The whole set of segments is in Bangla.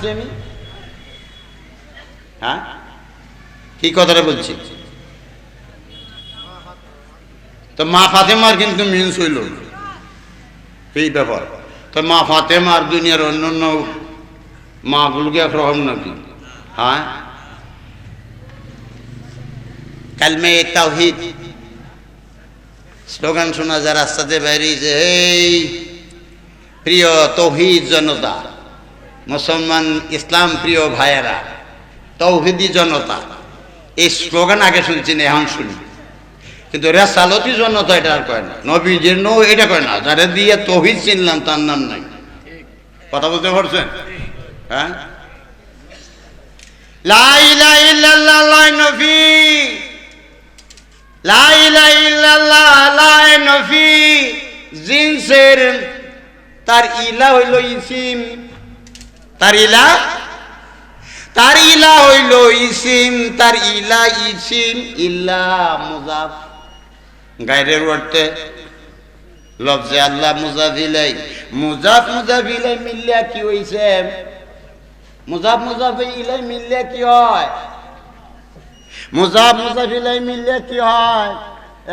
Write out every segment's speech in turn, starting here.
বলছি আমি? হ্যাঁ, কি কথাটা বলছি? তো মা ফাতেমার কিন্তু মিন্স হইল এই ব্যাপার। তো মা ফাতেমার দুনিয়ার অন্যান্য মাগুলোকে একরকম নাকি? হ্যাঁ, কালমে তাওহীদ স্লোগান শোনা যায় রাস্তাতে বেরিয়েছে, এই প্রিয় তৌহিদ জনতা, মুসলমান ইসলাম প্রিয় ভাইয়েরা, তৌহিদি জনতা, এই স্লোগান আগে শুনছি না, এখন শুনি। কিন্তু রেসালতি জনতা এটা আর কয় না, নবীজির নো এটা কয় না। যারা দিয়ে তৌহিদ চিনলাম তার নাম নাই। কথা বলতে পারছেন? হ্যাঁ, লা ইলাহা ইল্লাল্লাহ লা নফি, লা ইলাহা ইল্লাল্লাহ লা নফি জিনসের, তার ইলা হইল ইসিম, তার ইলা হইল ইসিম, তার ইলা ইসিম, ইল্লা মুজাফ গায়রের অর্থে লফজে আল্লাহ মুজাফ ইলাই, মুজাফ ইলাই মিললে কি হইছে? মুজাফ ইলাই মিললে কি হয়? মুজাফ ইলাই মিললে কি হয়?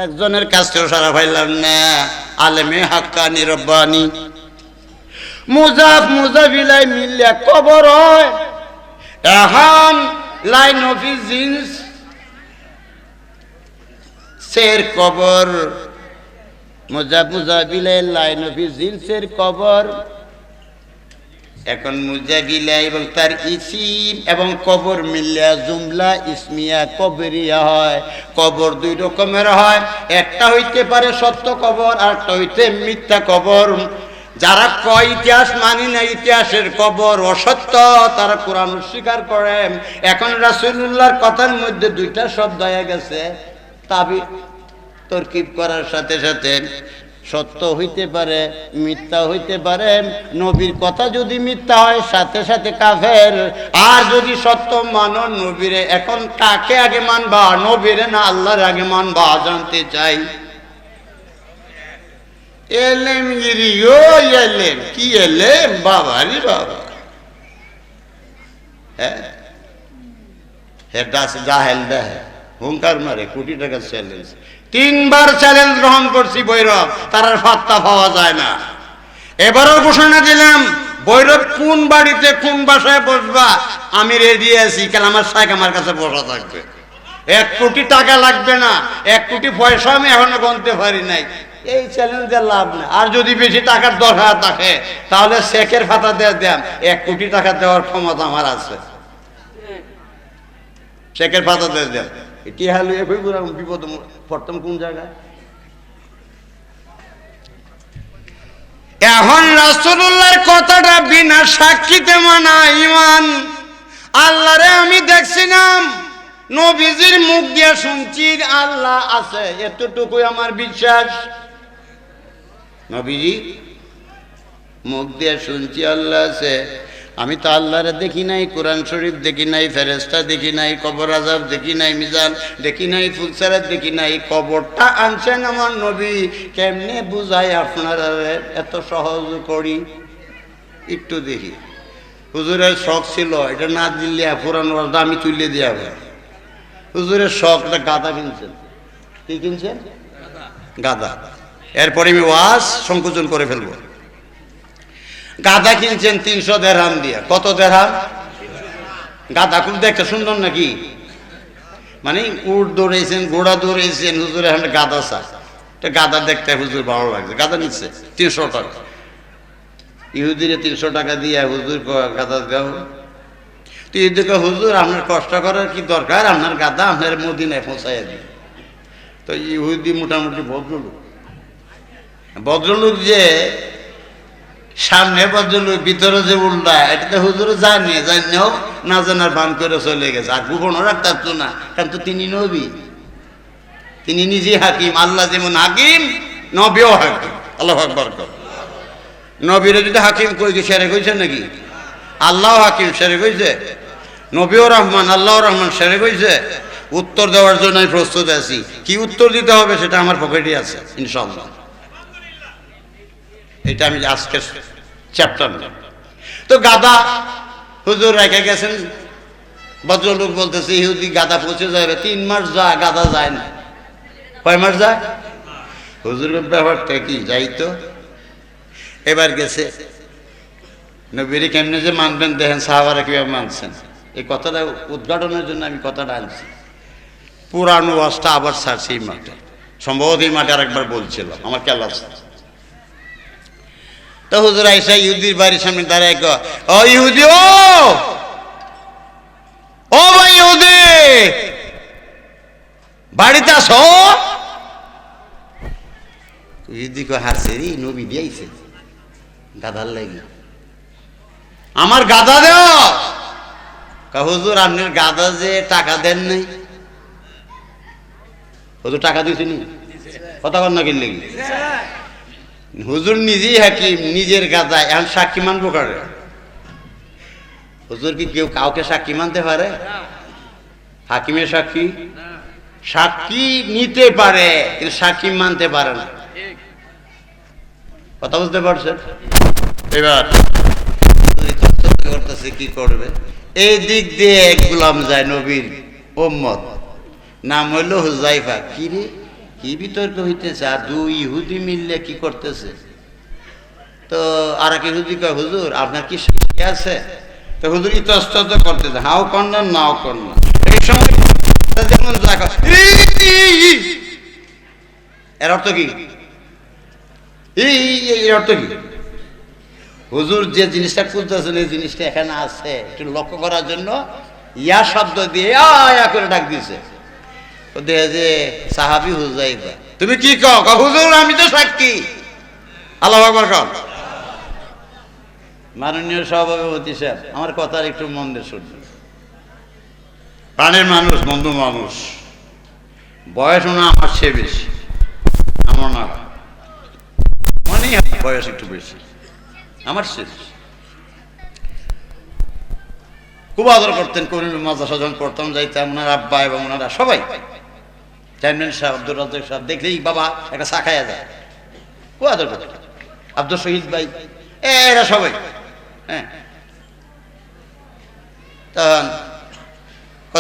একজনের কাছ থেকে সারা পাইলাম না, আলেমে হাক্কানি রব্বানি। মুজাফ ইলাই মিললে কবর হয়। এখন লাইন অফ জিন্স সের কবর, মুজাফ ইলাই লাইন অফ জিন্সের কবর। এখন মুজাফ ইলাই এবং তার ইসিম এবং কবর মিল্লা জুমলা ইসমিয়া কবরিয়া হয়। কবর দুই রকমের হয়, একটা হইতে পারে সত্য কবর, আর একটা হইতে মিথ্যা কবর। যারা কয় ইতিহাস মানি না, ইতিহাসের কবর অসত্য, তারা কোরআন অস্বীকার করে। এখন রাসূলুল্লাহর কথার মধ্যে দুইটা শব্দ হয়ে গেছে, তাবি তরকিব করার সাথে সাথে সত্য হইতে পারে, মিথ্যা হইতে পারে। নবীর কথা যদি মিথ্যা হয় সাথে সাথে কাফের, আর যদি সত্য মানো নবীরে। এখন কাকে আগে মানবা, নবীরে না আল্লাহর আগে মানবা? জানতে চাই। এলেম গিরি, ও এলেম কি এলেম, বাবারি বাবা। হ্যাঁ, জাহেল দেয় হুঙ্কার মারে, কোটি টাকার চ্যালেঞ্জ। 3 বার চ্যালেঞ্জ গ্রহণ করছি ভৈরব, তার আর ফাত্তা পাওয়া যায় না। এবারও ঘোষণা দিলাম, ভৈরব কোন বাড়িতে কোন বাসায় বসবা আমি রেডি আছি। কাল আমার শাইখ আমার কাছে বসা থাকবে। 1 কোটি টাকা লাগবে না, 1 কোটি পয়সা আমি এখনো গণতে পারি নাই। এই চ্যালেঞ্জের লাভ না। আর যদি বেশি টাকার দরকার থাকে তাহলে শেখের খাতা দিয়ে দেন, 1 কোটি টাকা দেওয়ার ক্ষমতা আমার আছে। শেখের খাতা দিয়ে দেন। এটি হালু বিপদ পড়তাম কোন জায়গায়। এখন রাসূলুল্লাহর কথাটা বিনা সাক্ষীতে মানা ঈমান। আল্লাহরে আমি দেখছিলাম, নবীজির মুখ দিয়ে শুনছি আল্লাহ আছে, এতটুকুই আমার বিশ্বাস। নবীজি মুখ দিয়ে শুনছি আল্লাহ আছে, আমি তো আল্লাহরে দেখি নাই, কোরআন শরীফ দেখি নাই, ফেরেশতা দেখি নাই, কবর আযাব দেখি নাই, মিজান দেখি নাই, ফুলসিরাত দেখি নাই। কবরটা আনছেন আমার নবী, কেমনে বুঝাই আপনারা এত সহজ করি? একটু দেখি। হুজুরের শখ ছিল, এটা না দিলে পুরানো আমি তুলে দিয়া। হুজুরের শখ, এটা গাদা কিনছেন। কি কিনছেন? গাদা। এরপরে আমি ওয়াজ সংকোচন করে ফেলবো। গাদা কিনছেন 300 দিরহাম দিয়া। কত দিরহাম? গাদা খুব দেখতে সুন্দর নাকি? মানে উট দৌড়েছেন, ঘোড়া দৌড়েছেন, হুজুর এখন গাদা চা। গাদা দেখতে হুজুর ভালো লাগছে, গাদা নিচ্ছে 300 টাকা। ইহুদিরে 300 টাকা দিয়ে হুজুর গাদা দেও। তো ইহুদিকে, হুজুর আপনার কষ্ট করার কি দরকার, আপনার গাদা আপনার মদিনায় পৌঁছাইয়া দিই। তো ইহুদি মোটামুটি ভদ্রলোক যে সামনে ভদ্রলোক, ভিতরে যে উল্টা, এটা তো হুজুর জানিও না জানার ভান করে চলে গেছে। আর গোপনও রাখতে পারতো না, কারণ তো তিনি নবী, তিনি নিজে হাকিম। আল্লাহ যেমন হাকিম, নবীও হাকিম। আল্লাহু আকবার। নবীরে যদি হাকিম কই কি সেরে কইছে নাকি? আল্লাহ হাকিম সেরে কইছে, নবীও রহমান, আল্লাহ রহমান সেরে কইছে। উত্তর দেওয়ার জন্য আমি প্রস্তুত আছি। কি উত্তর দিতে হবে সেটা আমার পকেটে আছে ইনশাআল্লাহ। এটা আমি আজকে চ্যাপ্টার। তো গাদা হুজুর রেখে গেছেন। ভদ্রলোক বলতেছে ইহুদি গাদা পৌঁছে যাবে, 3 মাস যা গাদা যায় না। কয় মাস যায়? হুজুরের ব্যাপারটা কি যাইতো। এবার গেছে, নবীর কেমনে যে মানবেন দেখেন, সাহাবারা কিভাবে মানছেন। এই কথাটা উদ্ঘাটনের জন্য আমি কথাটা আনছি। পুরানো ওয়াজটা আবার ছাড়ছি এই মাঠে, সম্ভবত এই মাঠে আরেকবার বলছিল, আমার খেয়াল আছে। তো হুজুর আইসা ইহুদির বাড়ির সামনে দাঁড়ায়, ও ইহুদি, ও ভাই ইহুদি, বাড়িতে আসো। ইহুদি কো হাসে রে, নবী দিয়েছে গাধার লাগি, আমার গাধা দেও। হুজুর আপনার গাধা যে টাকা দেন নাই। হুজুর টাকা দিয়েছেন, কথা কর না কিনলে। হুজুর নিজেই হাকিম, নিজের গাধা, এখন সাক্ষী মানবো কারে? হুজুর কি কেউ কাউকে সাক্ষী মানতে পারে? হাকিমের সাক্ষী সাক্ষী নিতে পারে, কিন্তু সাক্ষী মানতে পারে না। কথা বুঝতে পারছেন? এবার করতেছে কি করবে, এই দিক দিয়ে এক গোলাম যায় নবীর উম্মত, নাম হইল হুজাইফা। কি রে, কি বিতর্ক হইতেছে, আর 2 ইহুদি মিললে কি করতেছে। তো আর এক ইহুদি কয়, হুজুর আপনার কি সাক্ষী আছে? তো হুজুর ইতস্তত করতেছে, হাও কন্যা নাও কন্যা। এই সময় যেমন এর অর্থ কি, এর অর্থ কি? হুজুর যে জিনিসটা খুঁজতেছেন এই জিনিসটা এখানে আছে, একটু লক্ষ্য করার জন্য ইয়া শব্দ দিয়ে আয়া করে ডাক দিয়েছে। তো দেখে যে সাহাবী হুজাইফা, তুমি কি কও? হুজুর আমি তো সাক্ষী। আল্লাহু আকবার কও। মাননীয় সভাপতি সাহেব, আমার কথার একটু মন দিয়ে শুনবেন। প্রাণের মানুষ, বন্ধু মানুষ, বয়স না আমার চেয়ে বেশি, আমার না মনে বয়স একটু বেশি, আমার শেষ। খুব আদর করতেন, করিম মাদ্রাসা যখন পড়তাম যাইতাম, ওনার আব্বা এবং ওনারা সবাই, চেয়ারম্যান সাহেব, আব্দুর রাজ্জাক সাহেব দেখলেই বাবা একটা চা খাইয়া যায়, খুব আদর করতেন। আব্দুল শহীদ ভাই, এরা সবাই। হ্যাঁ,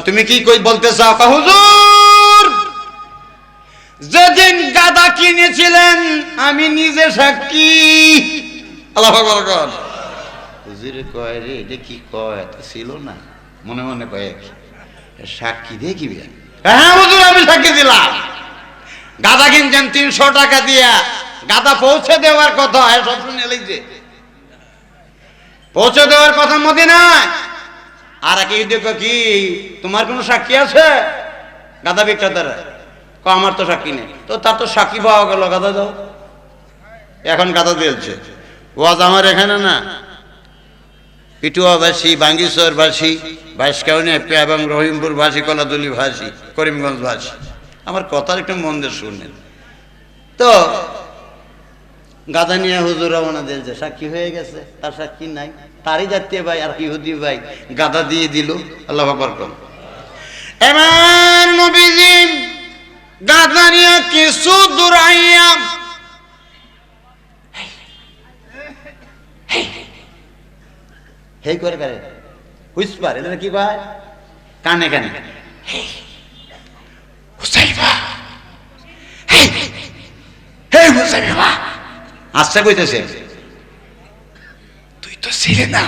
তুমি কি কই বলতে চাও? হুজুর যেদিন গাদা কিনেছিলেন আমি নিজে সাক্ষী। আল্লাহু আকবার। হুজুরে কয়, রে এটা কি কয়, তো ছিল না, মনে মনে কয় সাক্ষী দেখিবে। হ্যাঁ হুজুর আমি সাক্ষী দিলাম। গাদা কিনছেন 300 টাকা দিয়া, গাদা পৌঁছে দেওয়ার কথা সব শুনে এলাইছে, পৌঁছে দেওয়ার কথা মদিনায়। আর এক দেখো কি, তোমার কোনো সাক্ষী আছে? গাদা বিক্রেতারা আমার তো সাক্ষী নেই। তো তার তো সাক্ষী পাওয়া গেল, গাদা দাও। এখন গাদা দিয়েছে। ওয়াজ আমার এখানে না, পিটুয়াবাসী, বাঙ্গিচরবাসী, বাইশকাউনি এবং রহিমপুর ভাষী, কলাদুলি ভাষী, করিমগঞ্জ ভাষী, আমার কথার একটু মন দিয়ে শুনেন। তো গাদা নিয়ে হুজুর রওনা দিয়েছে, সাক্ষী হয়ে গেছে, তার সাক্ষী নাই। তারই জাতীয় ভাই আর ইহুদি ভাই গাদা দিয়ে দিল। আল্লাহু আকবার। এমন নবীজি গাদা নিয়ে কিছু দূর আইয়া হেই করে করে হুইসপার, এটা কি ভাই কানে কানে, হুসাইফা, হেই হেই হুসাইফা আচ্ছা কইতেছে, তুই তো ছিলে না,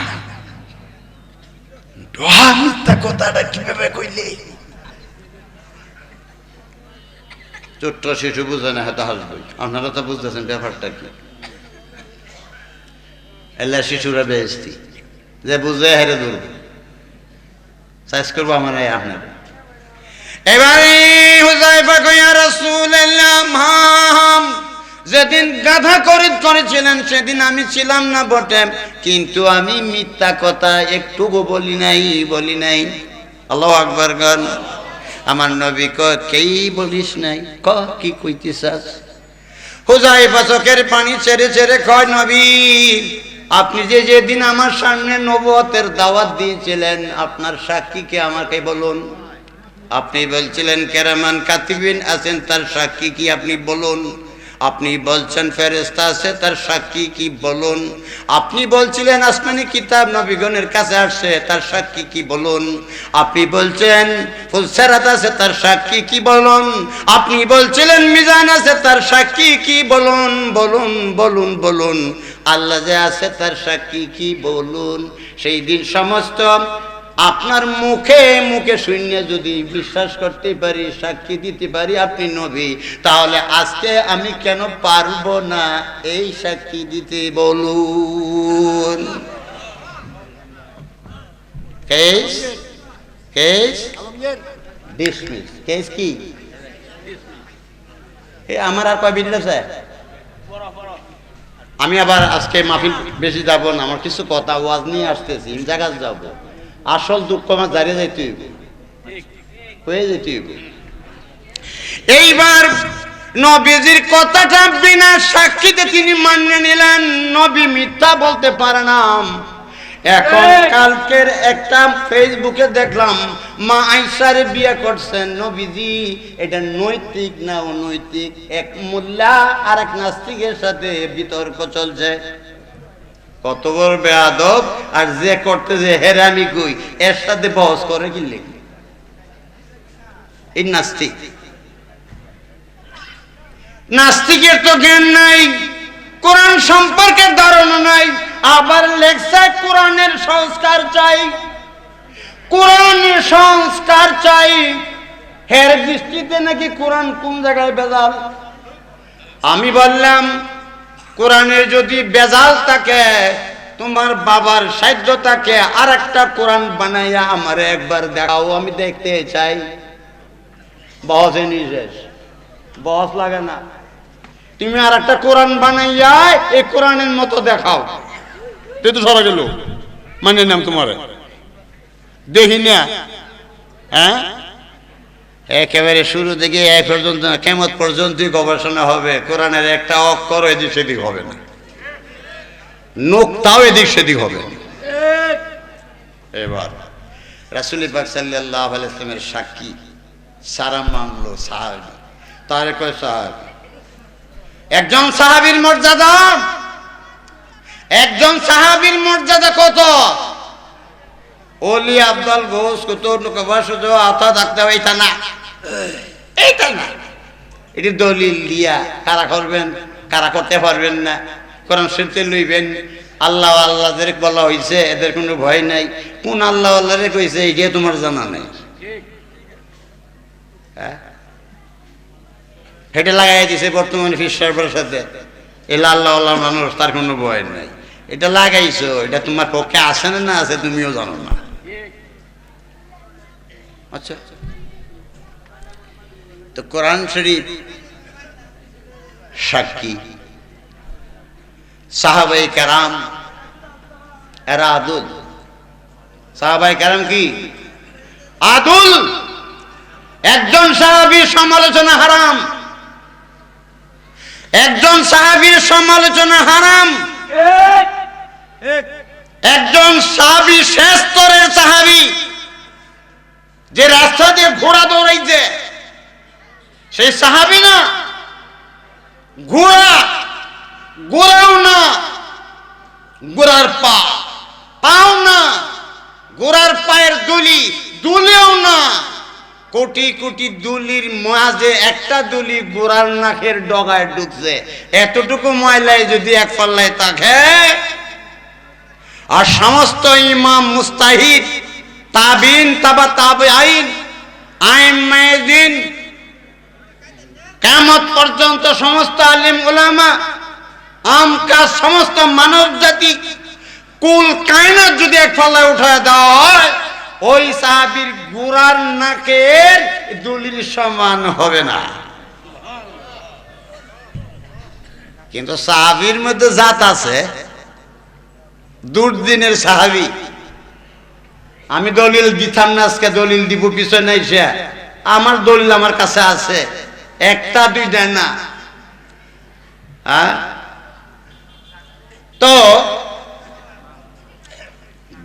ডোহা মিথ্যা কথাটা কিভাবে কইলে? ছোট্ট শিশু বুঝে না, হয়তো হাসবে। আপনারা তো বুঝতেছেন ব্যাপারটা কি। এলা শিশুরা বেহেস্তি, যে বুঝে হেরে দূর চাষ করবো আমার আপনার। এবারে হুযায়ফা কইয়া রাসূলুল্লাহ, যেদিন গাধা করেছিলেন সেদিন আমি ছিলাম না বটে, কিন্তু আমি মিথ্যা কথা একটুকু বলি নাই। আল্লাহু আকবার গান। আমার নবী কেই বলিস নাই, কি কইতে চাস? হুযায়ফা চোখের পানি ছেড়ে ছেড়ে কয়, নবী আপনি যে যেদিন আমার সামনে নবুয়তের দাওয়াত দিয়েছিলেন, আপনার সাক্ষীকে আমাকে বলুন। আপনি বলছিলেন কেরামান কাতিবিন আছেন, তার সাক্ষী কি আপনি বলুন। আপনি বলছেন ফেরেশতা আছে, তার সাক্ষী কি বলুন? আপনি বলছিলেন আসমানি কিতাব নবীগণের কাছে আসছে, তার সাক্ষী কি বলুন? আপনি বলছেন ফুলসিরাত আছে, তার সাক্ষী কি বলুন? আপনি বলছিলেন মিজান আছে, তার সাক্ষী কি বলুন? বলুন বলুন বলুন, আল্লাহ যে আছে তার সাক্ষী কি বলুন? সেই দিন সমস্ত আপনার মুখে মুখে শূন্য যদি বিশ্বাস করতে পারি, সাক্ষী দিতে পারি আপনি নবী, তাহলে আজকে আমি কেন পারবো না এই সাক্ষী দিতে? বলুন। Case case dismiss. কেস কি? আমার আর কয় মিনিট আছে? আমি আবার আজকে মাহফিল বেশি যাব না, আমার কিছু কথা ওয়াজ নিয়ে আসতেছি, জায়গা যাব। আসল দুঃখ আমার দাঁড়িয়ে যাইতে হয়ে যেতে। এইবার নবীজির কথাটা বিনা সাক্ষীতে তিনি মান্য নিলেন, নবী মিথ্যা বলতে পারে না। এখন কালকের একটা ফেসবুকে দেখলাম মা আয়েশার বিয়ে করছেন নবীজি। এটা নৈতিক না অনৈতিক? এক মোল্লা আর এক নাস্তিকের সাথে বিতর্ক চলছে। কত বড় বেয়াদব! আর যে করতে যে হেরামি কই, এর সাথে বহস করে কি লেগে? এই নাস্তিক, নাস্তিকের তো জ্ঞান নাই, কোরআন সম্পর্কে ধারণা নাই, আবার লেখছে কোরআনের সংস্কার চাই, কোরআনের সংস্কার চাই। হের দৃষ্টিতে নাকি কোরআন কোন জায়গায় বেজাল? আমি বললাম কোরআনের যদি বেজাল থাকে, তোমার বাবার সাধ্য থাকে, আর একটা কোরআন বানাইয়া আমারে একবার দেখাও, আমি দেখতে চাই। বহসে নিশেষ, বহস লাগে না। তুমি আর একটা কোরআন বানাইয়া এই কোরআনের মতো দেখাও। তুই তো সরা গেল মানে নাম তোমার দেখি না। হ্যাঁ, একেবারে শুরু থেকে এই পর্যন্ত কিয়ামত পর্যন্তই গবেষণা হবে, কোরআনের একটা অক্ষর এদিক সেদিক হবে না, নোক্তাও এদিক সেদিক হবে না। এবার রাসূল পাক সাল্লাল্লাহু আলাইহি ওয়াসাল্লামের সাক্ষী সারা মানলো সাহাবী, তারে কয় সাহাবী। একজন সাহাবীর মর্যাদা, একজন সাহাবীর মর্যাদা কত! ওলি আব্দুল গোস কত নকবাসুদ আতা থাকতে হয়, এটা না, এইটা না। এটি দলিল দিয়া কারা করবেন, কারা করতে পারবেন না। কোরআন শরীফে লইবেন আল্লাহ আল্লাহদের বলা হয়েছে, এদের কোনো ভয় নাই। কোন আল্লাহ আল্লাহরে কইছে এটা তোমার জানা নাই? হ্যাঁ, হেঁটে লাগাই দিছে বর্তমানে ফির সাহেবের সাথে। এলা আল্লাহ আল্লাহ মানুষ, তার কোনো ভয় নাই। এটা লাগাইছো, এটা তোমার পক্ষে আসে না না আছে তুমিও জানো না। আচ্ছা, তো কোরআন শরীফ সাক্ষী, সাহাবায়ে কেরাম এরা আদুল। সাহাবায়ে কেরাম কি আদুল? একজন সাহাবীর সমালোচনা হারাম, একজন সাহাবীর সমালোচনা হারাম। একজন সাহাবী শেষ স্তরের সাহাবী, যে রাস্তা দিয়ে ঘোড়া দৌড়াইছে সেই সাহাবী না, ঘোড়া, ঘোড়াও না, ঘোড়ার পা, পাও না, ঘোড়ার পায়ের দুলি, দুলিও না। কোটি কোটি দুলির মাঝে একটা দুলি গোড়ার নাকের ডগায় ঢুকছে। এতটুকু ময়লায় যদি এক পাল্লায় থাকে, আর সমস্ত ইমাম মুস্তাহিদ, তাবিন, তাবা তাবেঈন, আইম্মায়ে দ্বীন, কিয়ামত পর্যন্ত সমস্ত আলিম উলামা, আমকা সমস্ত মানব জাতি, কুল কায়নাত যদি এক পাল্লায় উঠায় দেওয়া হয়, ওই সাহাবীর গোড়ার নাকের দুলির সমান হবে না। কিন্তু সাহাবীর মধ্যে জাত আছে, দুর্দিনের সাহাবী। আমি দলিল দিতাম না, আজকে দলিল দিব পিছনে এসে। আমার দলিল আমার কাছে আছে, একটা দুইটা না। তো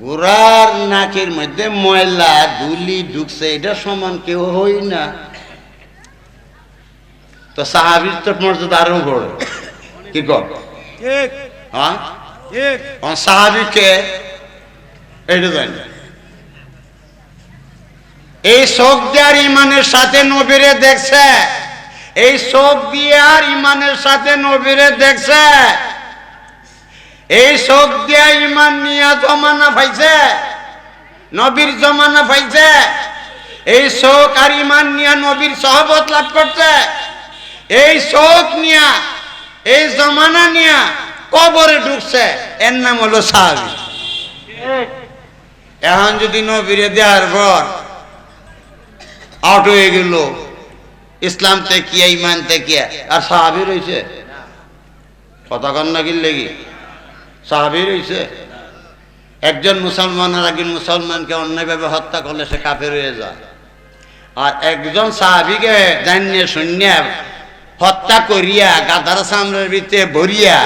গোড়ার নাকের মধ্যে ময়লা দুলি ঢুকছে, এটা সমান কেউ হই না। তো সাহাবীর তো মর্যাদা আরো বড়, কি কর? ঠিক হ্যাঁ, ঠিক। সাহাবীকে এইটা জানি, এই চোখ দেওয়ার ইমানের সাথে নবীরে দেখছে, এই চোখ দেওয়ার ইমানের সাথে নবীরে দেখছে, এই চোখ দিয়া ইমান নিয়া জমানা পাইছে, নবীর জমানা পাইছে, এই চোখ আর ইমান নিয়া নবীর সহবত লাভ করছে, এই চোখ নিয়া এই জমানা নিয়া কবরে ঢুকছে, এর নাম হলো সাহাবী। এখন যদি নবীরে দেওয়ার পর আউট হয়ে গেল ইসলাম থেকে ইমান থেকে, আর সাহাবী রয়েছে, কথা কন না কিনলে কি সাহাবী রয়েছে? একজন মুসলমান আর একজন মুসলমানকে অন্যায়ভাবে হত্যা করলে সে কাফের হয়ে যায়, আর একজন সাহাবীকে জানিয়ে শুনিয়া হত্যা করিয়া গাধার সামনের ভিতরে ভরিয়া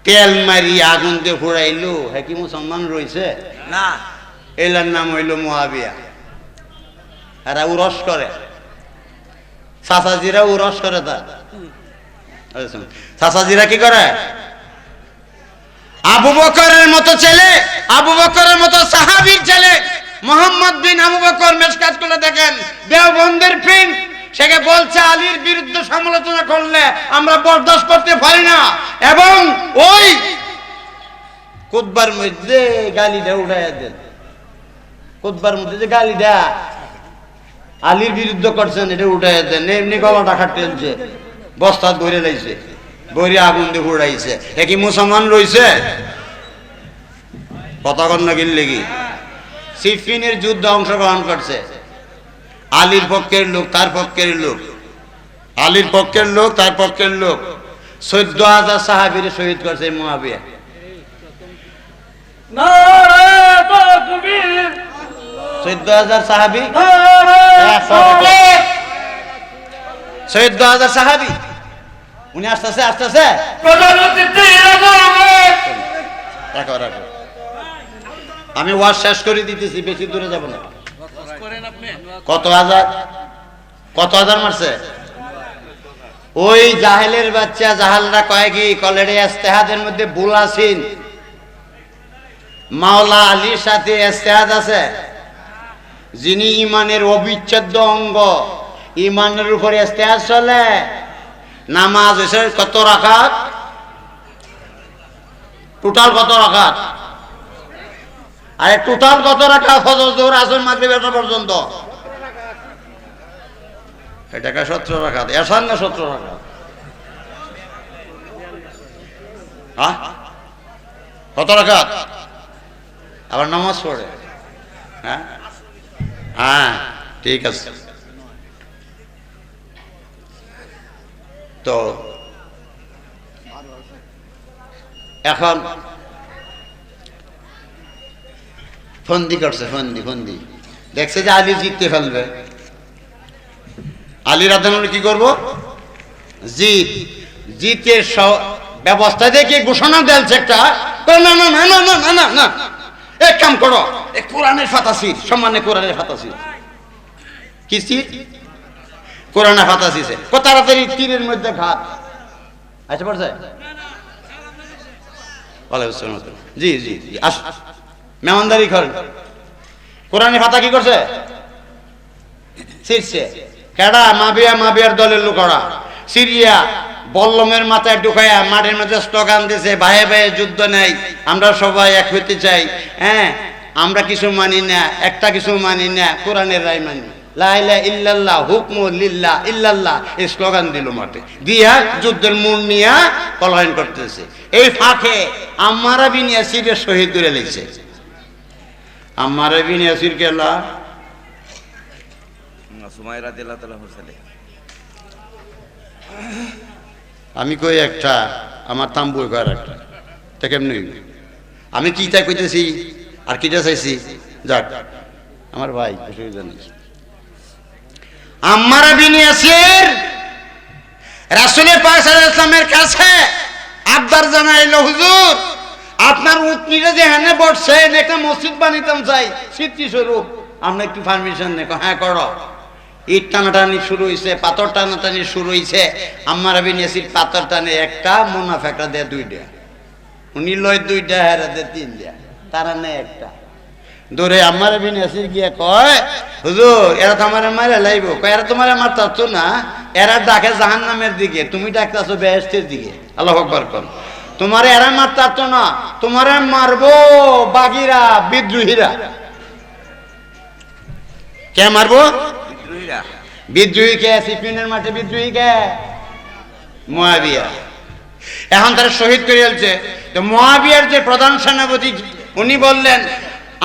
তেল মারিয়া আগুন দিয়ে ফুড়াইলো, হ্যাঁ কি মুসলমান রয়েছে? না, এলার নাম হইল মুআবিয়া। এরা উরস করে, চাচাজিরা উরস করে, তার চাচাজিরা কি করে? আবু বকরের মতো ছেলে, আবু বকরের মতো সাহাবীর ছেলে মোহাম্মদ বিন আবু বকর, মেশকাত করে দেখেন, দেওবন্দের প্রিন্স, সেকে বলছে আলীর বিরুদ্ধে সমালোচনা করলে আমরা বরদাস্ত করতে পারি না, এবং ওই খুতবার মধ্যে গালিটা উঠাইয়া দেন, খুতবার মধ্যে যে গালিটা আলীর বিরুদ্ধে করছেন এটা উঠাইয়া দেন, এমনি গলাটা খাটিয়েছে, বস্তা ধরে লাইছে, বইরে আগুন দিয়ে উড়াইছে, এ কি মুসলমান রয়েছে? কথা কন্যা কিনলে কি? সিফিনের যুদ্ধে অংশগ্রহণ করছে, আলীর পক্ষের লোক, তার পক্ষের লোক, আলীর পক্ষের লোক, তার পক্ষের লোক, 14,000 সাহাবীরে শহীদ করছে মুআবিয়া। নারে তাকবীর, 14,000 সাহাবী, 14,000 সাহাবী, উনি আসতেছে আসতেছে, আমি ওয়াজ শেষ করে দিতেছি, বেশি দূরে যাব না। কত হাজার, কত হাজার মারছে? ওই জাহেলের বাচ্চা, জাহালরা কয় কি কলেরে ইস্তেহাদের মধ্যে ভুল আছেন, মাওলা আলীর সাথে ইস্তেহাদ আছে, যিনি ইমানের অবিচ্ছেদ্য অঙ্গ, ইমানের উপরে ইস্তেহাদ চলে। নামাজ হয়েছে কত রাকাত, টোটাল কত রাকাত, আরে টোটাল কত রাকাত? ফজর, যোহর, আসর, মাগরিব, এশা পর্যন্ত, এটাকে 17 রাকাত, এশার না 17 রাকাত? হ্যাঁ, কত রাকাত? আবার নামাজ পড়ে, হ্যাঁ হ্যাঁ ঠিক আছে। তো এখন ফন্দি করছে, ফন্দি ফন্দি দেখছে যে আলী জিততে ফেলবে, আলী রাদিয়াল্লাহু কি করবো, জিতের ব্যবস্থা দেখে ঘোষণা দিয়েছে একটা, না না না না না না না, এক কাম করো, কোরআনের ফাতাসির সম্মানে, কোরআনের ফাতাসির কি সিট, কোরআনের ফাতাসিছে, কত তাড়াতাড়ি তীরের মধ্যে ঘাত আচ্ছা পড়ছে। জি জি জি, আস মেহমানদারি করেন। কোরআনের ফাতা কি করছে, ছিড়ছে, কেডা? মাবিয়ার দলের লোকরা সিরিয়া বল্লমের মাথায় ঢুকাইয়া মাঠের মধ্যে স্লোগান দিয়েছে, ভাইয়ে ভাইয়ে যুদ্ধ নেই, আমরা সবাই এক হইতে চাই, হ্যাঁ আমরা কিছু মানি না, একটা কিছু মানি না, কোরআনের রায় মানি, লা ইলাহা ইল্লাল্লাহ হুকমু লিল্লাহ ইল্লাল্লাহ, এই স্লোগান দিল মাঠে দিয়া যুদ্ধের মূল নিয়া পলায়ন করতেছে। এই ফাঁকে আম্মার বিন ইয়াসিরের শহীদ করে লেগেছে। আম্মার বিন ইয়াসির কেলা সুমাইয়া রাদিয়াল্লাহু তাআলা হোসেন, আমি কই একটা, আমার তাম্বু ঘর একটা, তা কেমনি আমি কি তাই কইতেছি আর কিটা চাইছি, যাক আমার ভাই অসুবিধা নেই। আম্মার বিন ইয়াসির রাসূল পাক সাল্লাল্লাহু আলাইহি ওয়াসাল্লামের কাছে আবদার জানাইলো, হুজুর আপনার উটনিটা যে এখানে বসছেন একটা মসজিদ বানাইতাম চাই স্মৃতি স্বরূপ, আমরা একটু পারমিশন নেই? হ্যাঁ করো। ইট টানাটানি শুরু হয়েছে, পাথর টানাটানি শুরু হয়েছে। আম্মার বিন ইয়াসির পাথর টানে একটা, মুনাফেকরা দেয় দুইটা, উনি লয় দুইটা, হেরা দেয় তিনটা, তারা নেয় একটা। দূরে আম্মার বিন ইয়াসির গিয়ে কয়, হুজুর এরা তো আমার মারে লাইব। কয় এরা তোমার মারতাছ না, এরা ডাকে জাহান্নামের দিকে, তুমি ডাকতেছো বেহেশতের দিকে। আল্লাহু আকবার কোন। তোমারে এরা মারতাছ না, তোমারে মারবো বাগীরা, বিদ্রোহীরা। কে মারবো? বিদ্রোহীরা। বিদ্রোহী কে? সিফিনের মাঠে বিদ্রোহী কে? মুয়াবিয়া। এখন তারা শহীদ করে ফেলছে। তো মুয়াবিয়ার যে প্রধান সেনাপতি, উনি বললেন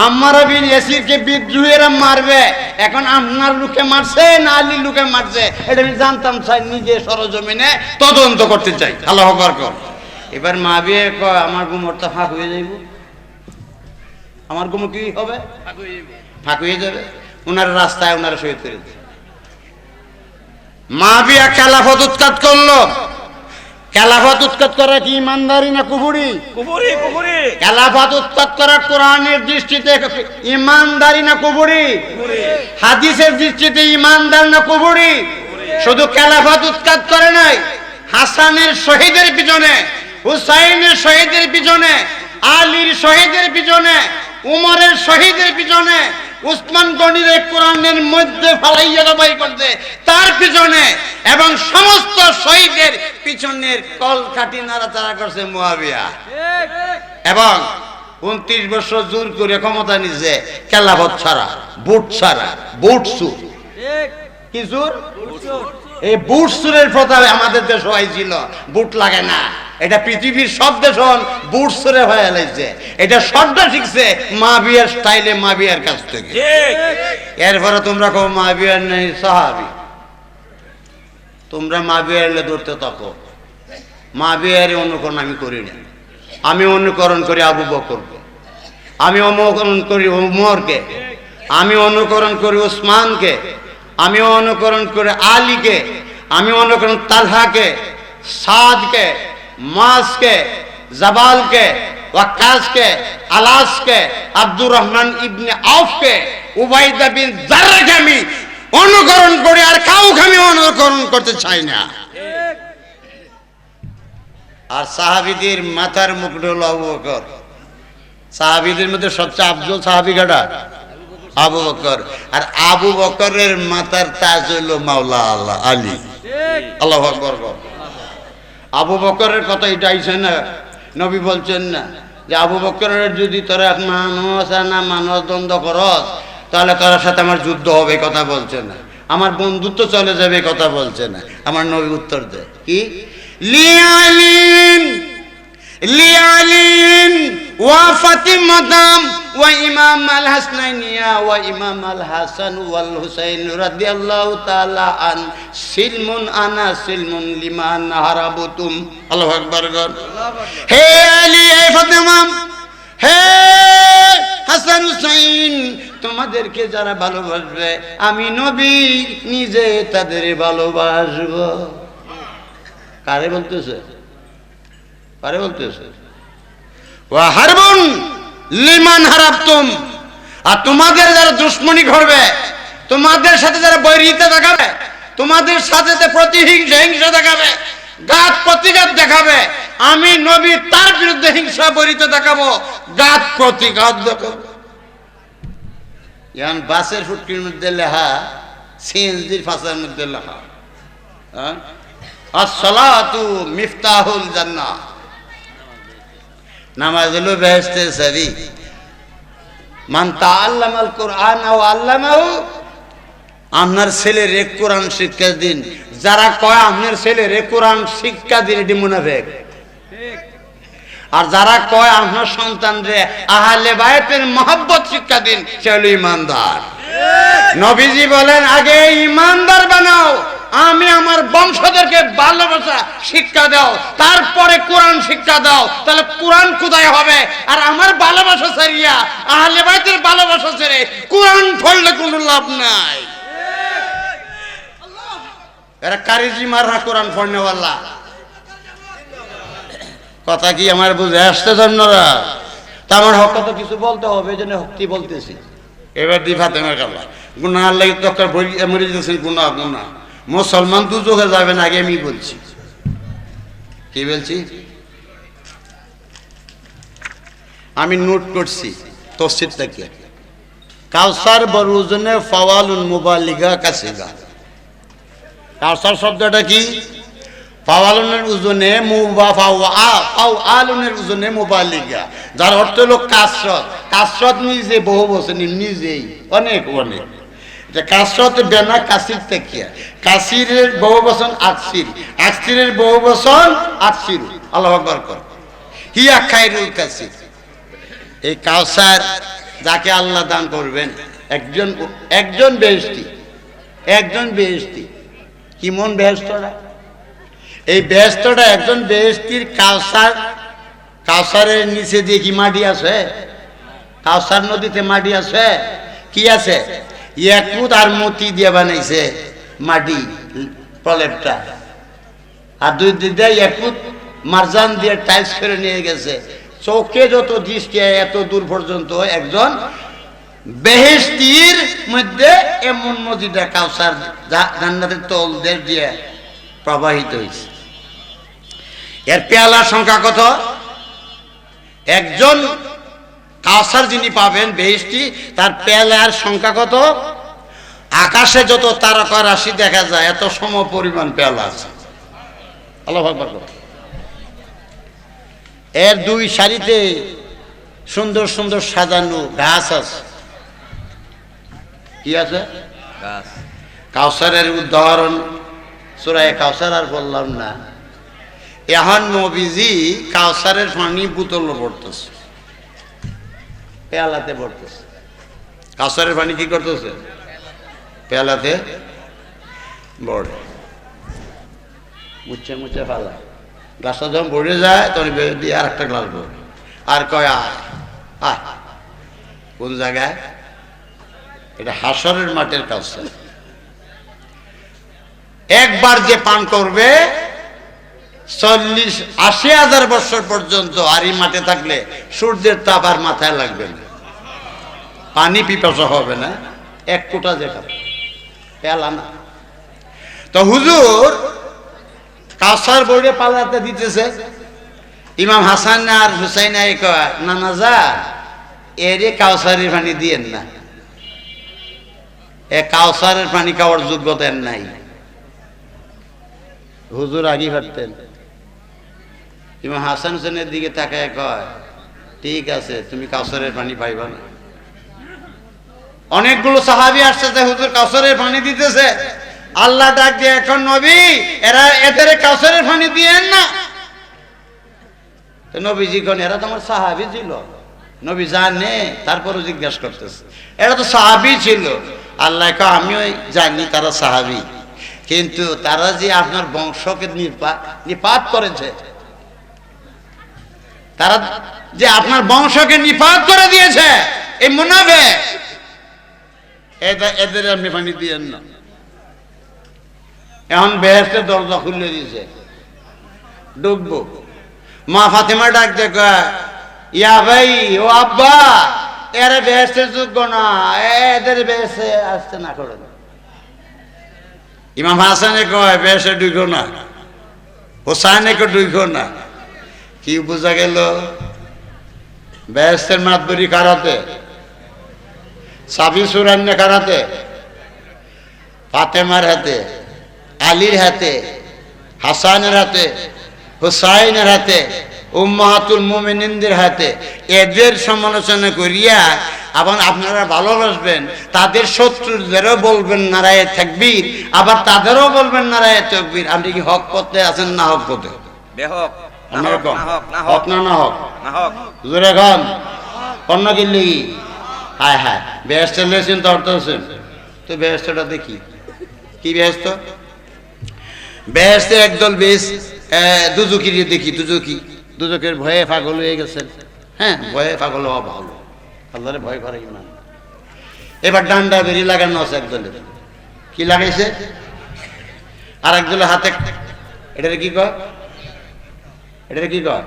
আম্মার বিন ইয়াসিরকে বিদ্রোহীরা মারবে। এখন আপনার লোকে মারছে না আলীর লোকে মারছে, এটা আমি জানতাম চাই, নিজে সরজমিনে তদন্ত করতে চাই। আল্লাহু আকবার কর। এবার মুয়াবিয়া কয় আমার গুমর তো ফাঁক হয়ে যাইব, আমার গুমর কি হবে? ফাঁক হয়ে যাবে। ওনার রাস্তায় ওনারা শহীদ করে দিচ্ছে। মুয়াবিয়া খেলাফত উৎখাত করলো। খেলাফত উৎখাত করা কি ইমানদারি না কুফরি? কুফরি, কুফরি। খেলাফত উৎখাত করা কোরআনের দৃষ্টিতে ইমানদারি না কুফরি? হাদিসের দৃষ্টিতে ইমানদার না কুফরি? শুধু খেলাফত উৎখাত করে নাই, হাসানের শহীদের পিছনে, হুসাইনের শহীদের পিছনে, আলীর শহীদের পিছনে, উমরের শহীদের পিছনে, উসমান গনির কোরআনের মধ্যে ফালাইয়া দবাই করতে তার পিছনে, এবং সমস্ত শহীদের পিছনের কলকাঠি নাড়াচাড়া করছে মুয়াবিয়া। এবং 29 বছর জোর করে ক্ষমতা নিছে, খেলাফত ছাড়া, বুট ছাড়া, বুট সুর। কি সুর? এই বুট সুরের প্রতাপে আমাদের দেশ হয়েছিল। বুট লাগে না, এটা পৃথিবীর সব দেশ বুট সুরে হয়ে গেছে। এটা সবটা শিখছে মুয়াবিয়ার স্টাইলে, মুয়াবিয়ার কাছ থেকে। এরপরে তোমরা কো মুয়াবিয়ার নেই সাহাবী, তোমরা মুয়াবিয়ার ধরতে থাকো। মুয়াবিয়ার অনুকরণ আমি করি না, আমি অনুকরণ করি আবু বকরকে, আমি অনুকরণ করি উমরকে, আমি অনুকরণ করি উসমানকে, আমি অনুকরণ করি আলীকে, আমি অনুকরণ তালহাকে, সাদকে, মাসকে, জাবালকে, ওয়াক্কাসকে, আলাসকে, আব্দুর রহমান ইবনে আউফকে, উবাইদা বিন জাররাকে আমি অনুকরণ করি, আর কাউকে আমি অনুকরণ করতে চাই না। আর সাহাবীদের মাথার মুকুট হলো আবু বকর। সাহাবীদের মধ্যে সবচেয়ে আফজল সাহাবী কাটা? আবু বকর। আর আবু বকরের মাথার তাজ হইল মাওলা আল্লাহ আলী। আল্লাহু আকবার। আবু বকরের কথা এটা আইছে না, নবী বলছেন না যে আবু বকরের যদি তোরা মানুষ আর না মানুষ দ্বন্দ্ব করস তাহলে তোর সাথে আমার যুদ্ধ হবে, কথা বলছে না। আমার বন্ধুত্ব চলে যাবে, কথা বলছে না। আমার নবী উত্তর দেয় কি? লিয়ালিন লিয়ালিন ওয়া ফাতিমাতাম ওয়া ইমাম আল হাসানাইয়া ওয়া ইমাম আল হাসান ওয়াল হুসাইন রাদিয়াল্লাহু তাআলা আন সিলমুন আনা সিলমুন লিমান হারাবতুম। আল্লাহু আকবার। হে আলী, হে ফাতিমা, হে হাসান হুসাইন, তোমাদেরকে যারা ভালোবাসবে আমি নবী নিজে তাদের ভালোবাসব। কারে বলতেছে? কারে বলতেছে? ওয়া হারবুন লিমান হারাবতুম, আর তোমাদের যারা দুশমনী করবে, তোমাদের সাথে যারা বৈরিতা দেখাবে, তোমাদের সাথে যে প্রতিহিংসা হিংসা দেখাবে, ঘাত প্রতিঘাত দেখাবে, আমি নবী তার বিরুদ্ধে হিংসা বৈরিতা দেখাবো, ঘাত প্রতিঘাত দেখাবো। এখন বাসের ফুটকির মধ্যে লেখা, সিএনজির ফাঁসার মধ্যে লেখা, আসসালাতু মিফতাহুল জান্নাহ, নামাজ হলো বেহেশতের চাবি। মান তাআল্লামাল কুরআন ওয়া আল্লামাহু, আপনার ছেলের এক কোরআন শিক্ষা দিন। যারা কয় আপনার ছেলের এক কোরআন শিক্ষা দিন, এটি মুনাফিক। আর যারা কয় আপনার সন্তানরে আহলে বায়তের মহব্বত শিক্ষা দিন, সে হলো ইমানদার। নবীজি বলেন আগে ইমানদার বানাও, আমি আমার বংশধরকে ভালোবাসা শিক্ষা দাও, তারপরে কোরআন শিক্ষা দাও। তাহলে কোরআন কোথায় হবে? আর আমার ভালোবাসা ছাড়িয়া, আহলে বায়তের ভালোবাসা ছেড়ে কোরআন পড়লে কোনো লাভ নাই। এরা কারিজি মারা কোরআন পড়নেওয়ালা। কথা কি আমার বুঝে আসতে জন্যরা? তা আমার হক কথা কিছু বলতে হবে, এই জন্য হক্তি বলতেছি। এবার দি ফাতেমার কাল্লা গুনাহ আল্লাহ তখন মরে দিয়েছেন গুনাহ গুনাহ মুসলমান দুজকে যাবেন আগে আমি বলছি কি বলছি আমি নোট করছি তফসির থেকে কাউসার বরুজনে ফাওয়ালুন মুবালিগা কাসিগা কাউসার শব্দটা কি ফাওয়ালুনের উজনে ফাওয়ালুনের উজনে মুবালিগা যার অর্থ হলো কাসরত কাসরত নিজে বহু বছর নিজেই অনেক অনেক যে কাসরত বেনা কাসির থেকে কাসিরের বহু বচন আকসির আকসিরের বহু বচন আকসির আল্লাহু আকবার কর হিয়া খায়রুল কাসির এই কাউসার যাকে আল্লাহ দান করবেন একজন বেহেশতি কি মন বেহেশতটা এই বেহেশতটা একজন বেহেশতির কাউসারের নিচে দিয়ে কি মাটি আছে কাউসার নদীতে মাটি আছে কি আছে ইয়াকুত আর মতি দিয়ে বানাইছে মাটি প্রলেপটা আর দুই দিকে ইয়াকুত মারজান দিয়ে টাইলস করে নিয়ে গেছে চোখে যত দৃষ্টি এত দূর পর্যন্ত একজন বেহেশতির মধ্যে এমন নদীটা কাউসার জান্নাতের তলদের দিয়ে প্রবাহিত হয়েছে এর পেয়ালার সংখ্যা কত একজন কাউসার যিনি পাবেন বেহেশতি তার পেয়ালার সংখ্যা কত আকাশে যত তারকা রাশি দেখা যায় এত সম পরিমাণ পেয়ালা আছে আল্লাহু আকবার এর দুই সারিতে সুন্দর সুন্দর সাজানো গাছ আছে কি আছে গাছ কাউসারের উদাহরণ সূরা কাউসার আর বললাম না এখন নবীজি কাউসারের পানি বোতলে পড়তেছে পেয়ালাতে পড়তেছে কাউসারের পানি কি করতেছে পেয়ালাতে বড় মুচ্ছে মুচ্ছে ফালা গ্লাসটা যখন ভরে যায় তখন দিয়ে আর একটা গ্লাস ভরে আর কয় আয় কোন জায়গায় এটা হাসরের মাঠের কাউসার একবার যে পান করবে 80,000 বছর পর্যন্ত আর এই মাঠে থাকলে সূর্যের তাপ আর মাথায় লাগবে না পানি পিপাসা হবে না এক কোটা যে খাবে পেলা না তো হুজুর কাউসার বইরে পালাতে দিতেছে ইমাম হাসান আর হুসাইন নানা যা এরে কাউসারের পানি দিয়েন না এ কাউসারের পানি খাওয়ার যোগ্যতা নাই হুজুর আগে ভাবতেন ইমাম হাসান হুসেনের দিকে তাকায় কয় ঠিক আছে তুমি কাউসারের পানি পাইবা না অনেকগুলো সাহাবী আসছে যে হুজুর কাউসারের পানি দিতেছে আল্লাহ ডাক দিয়ে এখন নবী এদের কাউসারের পানি দিয়েন না তো নবীজি কোন এরা তো আমার সাহাবী ছিল নবী জানে তারপরও জিজ্ঞাসা করতেছে এরা তো সাহাবী ছিল আল্লাহ কয় আমিও জানি তারা সাহাবী কিন্তু তারা যে আপনার বংশকে নিপাত করেছে তারা যে আপনার বংশকে নিপাত করে দিয়েছে এই মুনাফিক এদের আপনি পানি দিয়েন না এখন বেহেশতের দরজা খুলে দিয়েছে ঢুকবো মা ফাতেমা ডাক দেখে ইয়া ভাই ও আব্বা এরা বেহেশতের যোগ্য না এদের বেহেশতে আসতে না করে ইমাম হাসানে কয় বেহেশতে ঢুকো না হোসাইনে কে ঢুকো না কি বোঝা গেল বেহেশতের মাতবরি কারাতে সাবি সুরান্নে কারাতে ফাতেমার হাতে আলীর হাতে হাসানের হাতে হুসাইনের হাতে উম্মাহাতুল মুমিনিনদের হাতে এদের সমালোচনা করিয়া আবার আপনারা ভালোবাসবেন তাদের শত্রুদেরও বলবেন নারায়ে তাকবীর আবার তাদেরও বলবেন নারায়ে তাকবীর আপনি কি হক পথে আছেন না হক পথে বেহক হক না না হক জোরে খান অন্য কিনলে কি হায় হায় বেহেশত লেছেন তো অর্থ হচ্ছেন তো বেহেশতটা দেখি কি বেহেশত বেহেশতে একদল বেশ দুজকির দেখি দুজকের ভয়ে পাগল হয়ে গেছেন হ্যাঁ ভয়ে পাগল হওয়া ভালো আল্লাহরে ভয় করে ইমান এবার ডান্ডা বেরি লাগানো আছে একদলের কি লাগাইছে আর একদলের হাতে এটারে কি কয়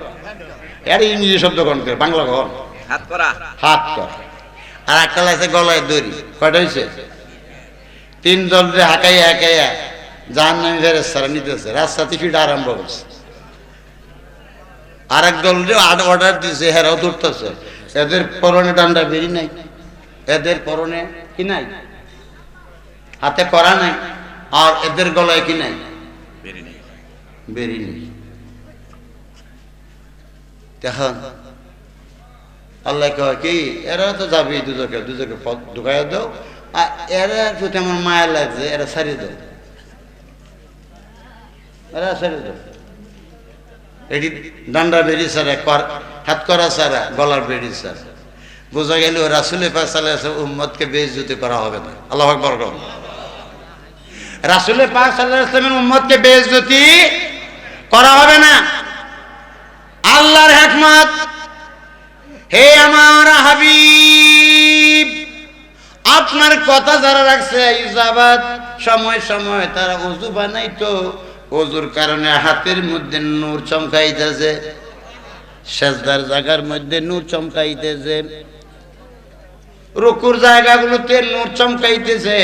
এটা ইংরেজি শব্দ কোন করে বাংলা কোন হাত করা হাত কর আর একটা আছে গলায় দড়ি। কয়টা হয়েছে? 3 দলরে হাঁকাইয়া হাঁকাইয়া জাহান্নামী ফেরেশতারা নিতেছে, রাস্তাতে ফিট আরম্ভ করছে। আর এক দলরে অর্ডার দিছে, হেরাও ধরতেছে। এদের পরনে ডান্ডা বেরি নাই, এদের পরনে কি নাই, হাতে করা নাই, আর এদের গলায় কি নাই, বেরি নেই। তখন আল্লাহ কয় কি, এরা তো যাবে দুজকে, দুজকে পথ ঢুকাইয়া দাও, আর এরা প্রতি আমার মায়া লাগছে, এরা ছাড়িয়ে দাও, এরা ছাড়িয়ে দাও। এটি ডান্ডা বেরি ছাড়া, হাত করা ছাড়া, গলার বেরি ছাড়া। বোঝা গেল রাসূলে পাক সাল্লাল্লাহু আলাইহি ওয়াসাল্লাম উম্মতকে বেইজ্জতি করা হবে না। আল্লাহু আকবার। রাসূলে পাক সাল্লাল্লাহু আলাইহি ওয়াসাল্লামের উম্মতকে বেইজ্জতি করা হবে না। আল্লাহর হিকমত। হে আমার হাবিব, আপনার কথা যারা রাখছে ইজাবাত, সময় সময় তারা ওযু বানাইতো, ওযুর কারণে হাতের মধ্যে নূর চমকাইতেছে, সেজদার জায়গার মধ্যে নূর চমকাইতেছে, রুকুর জায়গাগুলোতে নূর চমকাইতেছে,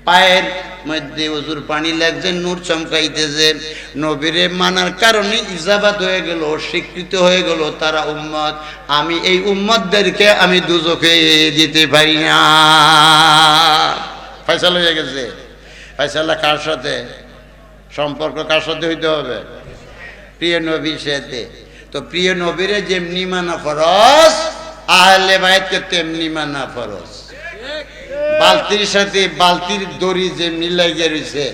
পায়ের মধ্যে ওযুর পানি লাগছে, নূর চমকাইতেছে। নবীরে মানার কারণে ইজাবাত হয়ে গেল, স্বীকৃত হয়ে গেল তারা উম্মত। আমি এই উম্মতদেরকে আমি দুজকে দিতে পারি না। ফয়সালা হয়ে গেছে। ফয়সালা কার সাথে? সম্পর্ক কার সাথে হইতে হবে? প্রিয় নবীর সাথে। তো প্রিয় নবীরে যেমনি মানা ফরজ, আহলে বাইতকে তেমনি মানা ফরজ। বালতির সাথে বালতির দড়ি যেমনি লাগিয়ে রয়েছে,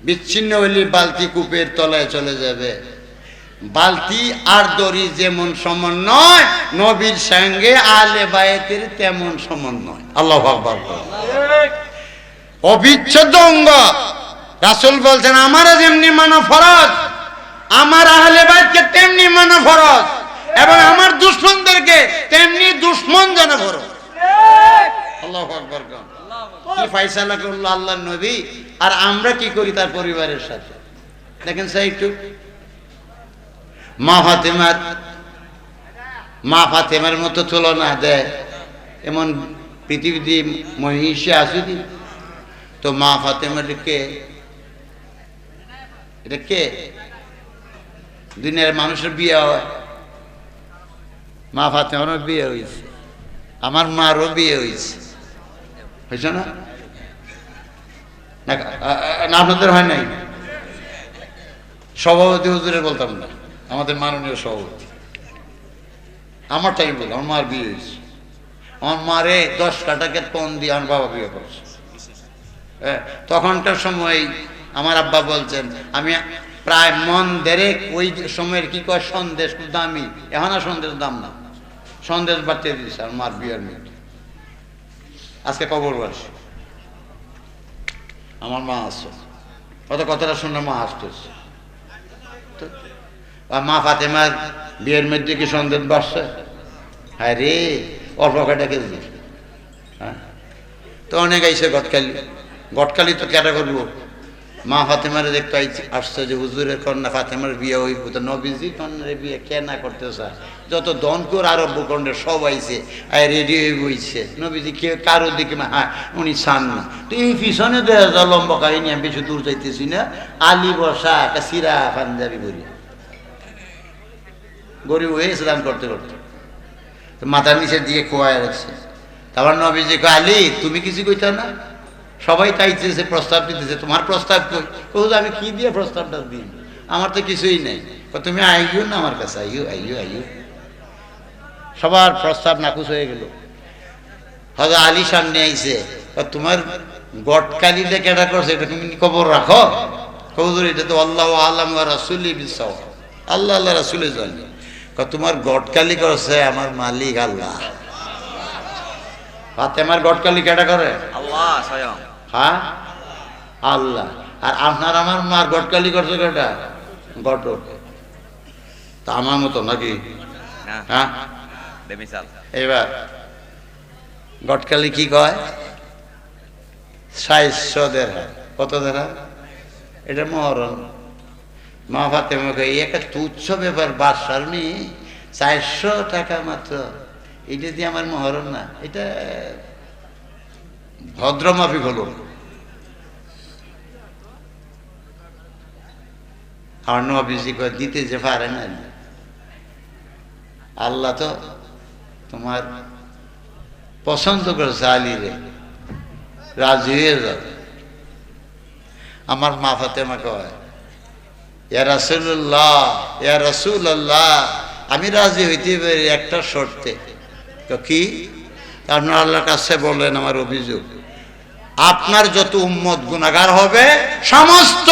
বিচ্ছিন্ন হইলে বালতি কূপের তলায় চলে যাবে। বালতি আর দড়ি যেমন সমান নয়, নবীর সঙ্গে আহলে বাইতের তেমন সমান নয়। আল্লাহু আকবার। অবিচ্ছেদ্য অঙ্গ। রাসূল বলছেন আমারা যেমনি মানা ফরজ, আমার আহলে বাইতকে তেমনি মানা ফরজ, এবং আমার দুশমনদেরকে তেমনি দুশমন জানা ফরজ। আল্লাহু আকবার। কি ফয়সালা করলো আল্লাহর নবী, আর আমরা কি করি তার পরিবারের সাথে? দেখেন স্যার একটু, মা ফাতেমার মতো তুলনা দেয় এমন পৃথিবীতে মহিষী আসুদি? তো মা ফাতেমার কে, এটা কে? দুনিয়ার মানুষের বিয়ে হয়, মা ফাতেমারও বিয়ে হয়েছে, আমার মারও বিয়ে হয়েছে, হয়েছে না? আপনাদের হয় নাই? সভাপতি হুজুরের বলতাম না, আমাদের মাননীয় সভাপতি, আমার টাইম বল, আমার মার বিয়ে হয়েছে। আমার মারে 10 কাটাকে পণ দিয়ে আমার বাবা বিয়ে করছে। হ্যাঁ, তখনকার সময় আমার আব্বা বলছেন, আমি প্রায় মন দেরেক ওই সময়ের কি কয় সন্দেশ খুব দামি, এখন আর সন্দেশ দাম না, সন্দেশ বাড়তে দিয়েছে আমার মার বিয়ের মধ্যে। আজকে কবর বাসে আমার মা আসছে, কত কথাটা শুনে মা আসতেছে। মা ফাতেমার বিয়ের মধ্যে কি সন্দেশ বাড়ছে? হ্যাঁ রে, অল্প কয়টা কেজি। হ্যাঁ, তো অনেক আইসে গটকালি তো কেটা করবো। মা ফাতেমারে দেখতে আসছে যে হুজুরের কন্যা ফাতেমার বিয়ে হইব, তো নবীজি কন্যার বিয়ে কে না করতে চায়? যত দনকুর আরব ভূখণ্ডের সব আইছে, আয় রেডি হয়ে বইছে। নবীজি কে কারো দিকে হ্যাঁ উনি চান না। তো এই পিছনে দেখা যায় লম্বা কাহিনী, আমি বেশি দূর যাইতেছি না। আলী বসা একটা সিরা পাঞ্জাবি গরিব হয়ে ইসলাম করতে করতে মাথার নিচের দিকে খোয়াই রাখছে। তারপর নবীজি কয়, আলী তুমি কিছু কইতা না? সবাই চাইতেছে, প্রস্তাব দিতেছে, তোমার প্রস্তাব কই? হুজুর আমি কি দিয়ে প্রস্তাবটা দিই, আমার তো কিছুই নেই। তুমি আইও না আমার কাছে, আইও আইও আইও। সবার প্রস্তাব নাকুচ হয়ে গেল। হযরত আলী সামনে আইছে, তোমার গটকালিটা কেটা করছে, এটা তুমি খবর রাখো? হুজুর এটা তো আল্লাহু আ'লাম ওয়া রাসূলুহু বিস-সাওয়াব, আল্লাহ আল্লাহ রাসূলে জানে। তোমার গটকালি করছে আমার মালিক আল্লাহ। ফাতেমার গটকালি কেটা করে? আল্লাহ স্বয়ং। হ্যাঁ, আল্লাহ। আর আপনার আমার মার গটকালি করছে কেটা? গটক। তা আমার মতো নাকি? হ্যাঁ, এবার গটকালি কি কয়? 600 দেড়হাম। কত দেড়হাম? এটা মহরণ। মা ফাতেমা কয় একটা তুচ্ছ ব্যাপার, বাদশার মেয়ে 400 টাকা মাত্র, এটা দিয়ে আমার মহরম না, এটা ভদ্রমাফিক হলো। আর নবীজি কয় দিতে যে পারে না, আল্লাহ তো তোমার পছন্দ করেছে আলীরে, রাজি হয়ে যাবে। আমার মা ফাতেমা কয়, ইয়া রাসূলুল্লাহ, ইয়া রাসূলুল্লাহ, আমি রাজি হইতে পারি একটা শর্তে। তো কি? আপনার আল্লাহর কাছে বলেন আমার অভিযোগ, আপনার যত উম্মত গুনাহগার হবে সমস্ত